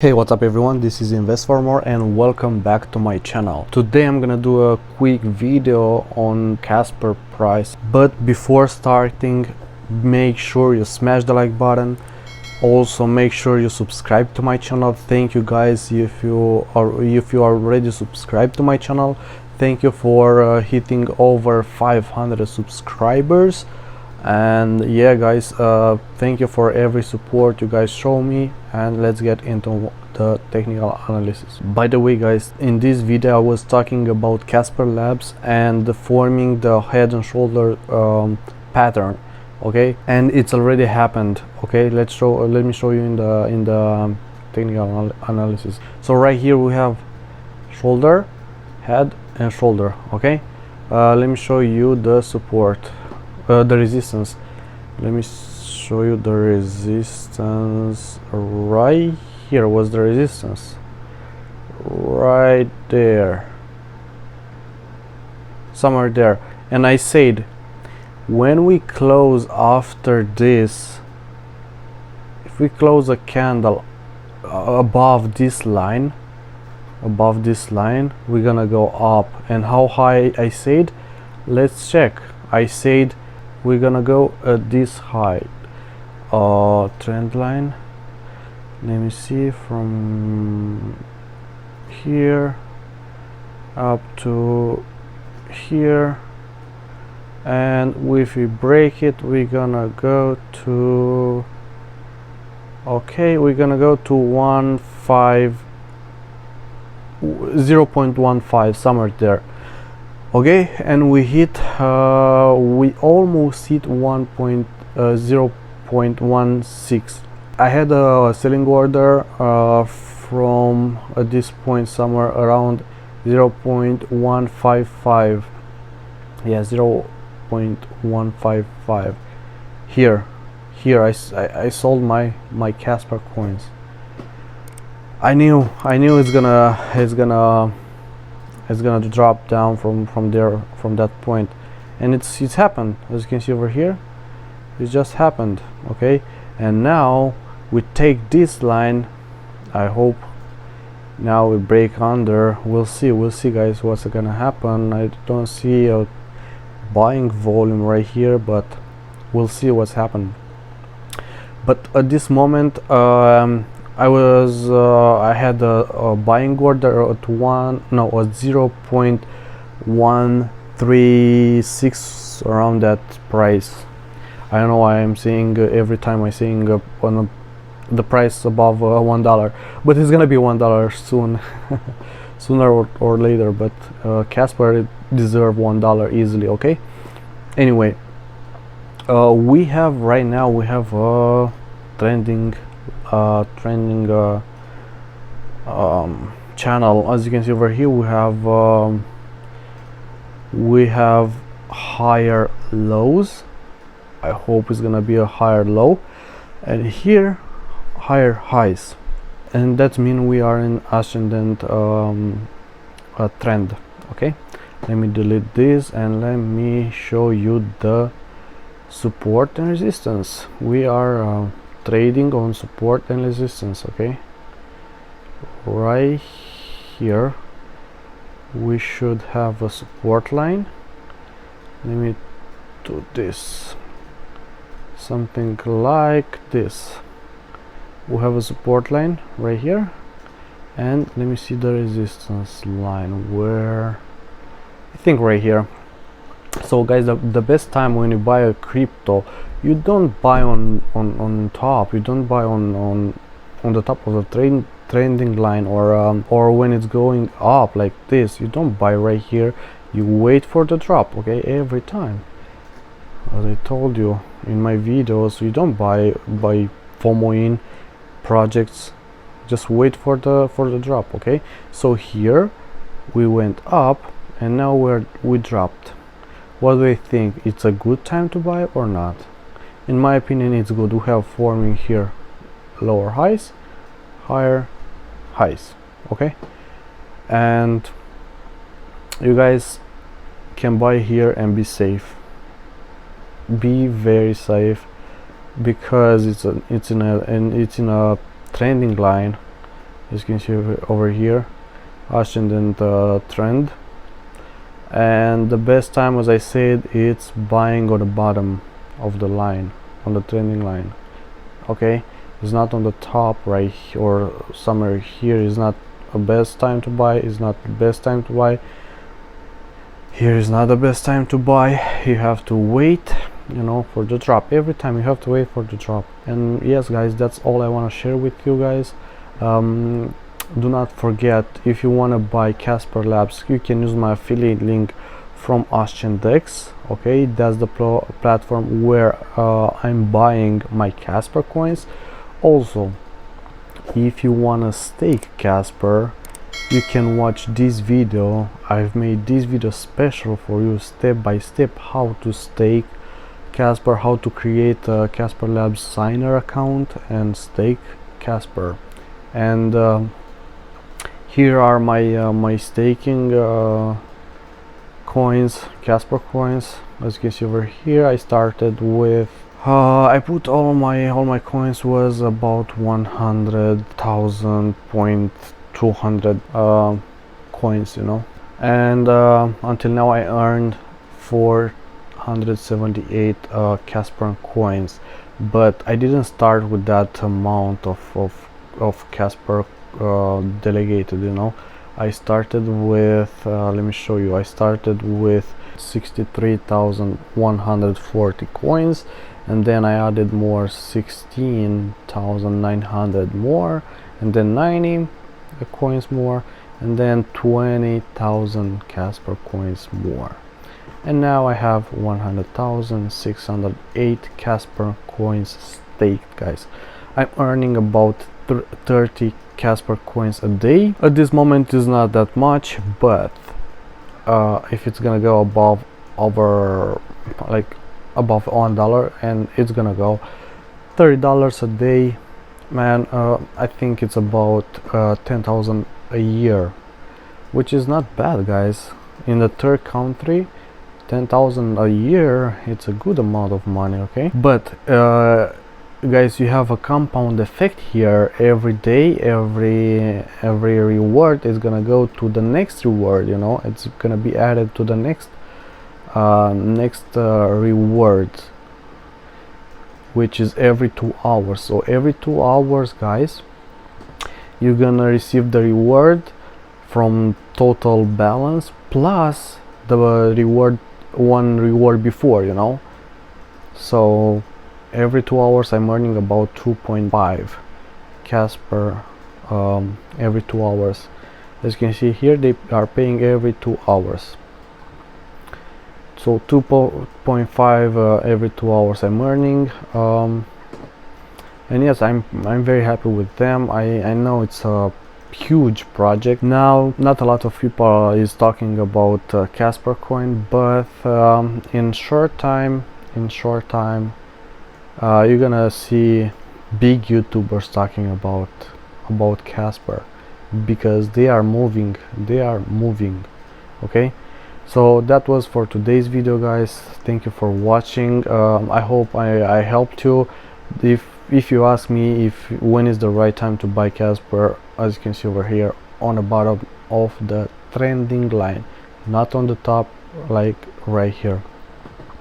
Hey, what's up everyone, this is Invest for More and welcome back to my channel. Today I'm gonna do a quick video on Casper price, but before starting make sure you smash the like button. Also make sure you subscribe to my channel. Thank you guys if you are already subscribed to my channel. Thank you for hitting over 500 subscribers. And yeah guys, thank you for every support you guys show me, and let's get into the technical analysis. By the way guys, in this video I was talking about Casper Labs and forming the head and shoulder pattern, okay, and it's already happened. Okay, let me show you in the technical analysis. So right here we have shoulder, head and shoulder. Okay, let me show you the support, the resistance. Let me show you the resistance. Right here was the resistance, right there, somewhere there. And I said when we close after this, if we close a candle above this line, we're gonna go up. And how high I said? Let's check. I said we're gonna go at this height, trend line. Let me see, from here up to here, and if we break it we're gonna go to, okay, we're gonna go to 0.15, somewhere there. Okay, and we hit we almost hit 0.16. I had a selling order from this point somewhere around 0.155. yeah, 0.155. here I sold my Casper coins. I knew it's gonna drop down from there, from that point, and it's happened. As you can see over here, it just happened. Okay, and now we take this line. I hope now we break under. We'll see guys what's gonna happen. I don't see a buying volume right here, but we'll see what's happened. But at this moment I had a buying order at 0.136, around that price. I don't know why I'm saying every time I saying on the price above $1, but it's gonna be $1 soon. Sooner or later. But Casper deserve $1 easily. Okay, anyway, we have right now a trending channel. As you can see over here, we have higher lows. I hope it's gonna be a higher low, and here higher highs, and that means we are in ascendant trend. Okay, let me delete this and let me show you the support and resistance. We are trading on support and resistance. Okay, right here we should have a support line. Let me do this, something like this. We have a support line right here, and let me see the resistance line, where I think right here. So guys, the best time when you buy a crypto, you don't buy on top, you don't buy on the top of the trending line, or when it's going up like this. You don't buy right here, you wait for the drop. Okay, every time, as I told you in my videos, you don't buy FOMO in projects, just wait for the drop. Okay, so here we went up and now we dropped. What do you think? It's a good time to buy or not? In my opinion, it's good. We have forming here lower highs, higher highs. Okay, and you guys can buy here and be safe. Be very safe, because it's in a trending line, as you can see over here, ascendant trend. And the best time, as I said, it's buying on the bottom of the line, on the trending line. Okay, it's not on the top right or somewhere here. Is not a best time to buy. Is not the best time to buy. Here is not the best time to buy. You have to wait, you know, for the drop. Every time you have to wait for the drop. And yes guys, that's all I want to share with you guys. Do not forget, if you want to buy Casper Labs, you can use my affiliate link from Ascendex. Okay, that's the platform where I'm buying my Casper coins. Also, if you want to stake Casper, you can watch this video. I've made this video special for you, step by step, how to stake Casper, how to create a Casper Labs signer account and stake Casper. And here are my staking coins, Casper coins. As you can see over here, I started with I put all my coins was about 100,000.200 coins, you know, and until now I earned 478 Casper coins, but I didn't start with that amount of Casper delegated, you know. I started with let me show you. I started with 63,140 coins, and then I added more 16,900 more, and then 90 coins more, and then 20,000 Casper coins more, and now I have 100,608 Casper coins staked, guys. I'm earning about 30 Casper coins a day. At this moment is not that much, but if it's gonna go above $1 and it's gonna go $30 a day, man, I think it's about 10,000 a year, which is not bad, guys. In the third country, 10,000 a year, it's a good amount of money. Okay, but guys, you have a compound effect here. Every day, every reward is gonna go to the next reward, you know. It's gonna be added to the next reward, which is every 2 hours. So every 2 hours, guys, you're gonna receive the reward from total balance plus the one reward before, you know. So every 2 hours I'm earning about 2.5 Casper every 2 hours. As you can see here, they are paying every 2 hours. So 2.5 every 2 hours I'm earning, and yes, I'm very happy with them. I know it's a huge project. Now, not a lot of people is talking about Casper Coin, but in short time, you're gonna see big YouTubers talking about Casper, because they are moving. Okay, so that was for today's video, guys. Thank you for watching. I hope I helped you. If you ask me if when is the right time to buy Casper, as you can see over here, on the bottom of the trending line, not on the top, like right here.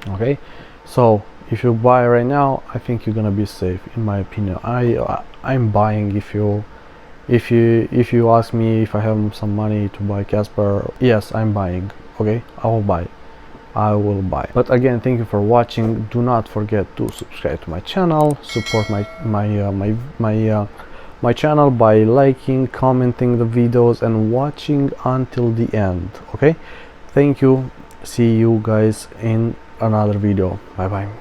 Okay, so if you buy right now, I think you're gonna be safe, in my opinion. I'm buying. If you ask me if I have some money to buy Casper, yes, I'm buying. Okay, I will buy. But again, thank you for watching. Do not forget to subscribe to my channel, support my channel by liking, commenting the videos, and watching until the end. Okay, thank you. See you guys in another video. Bye bye.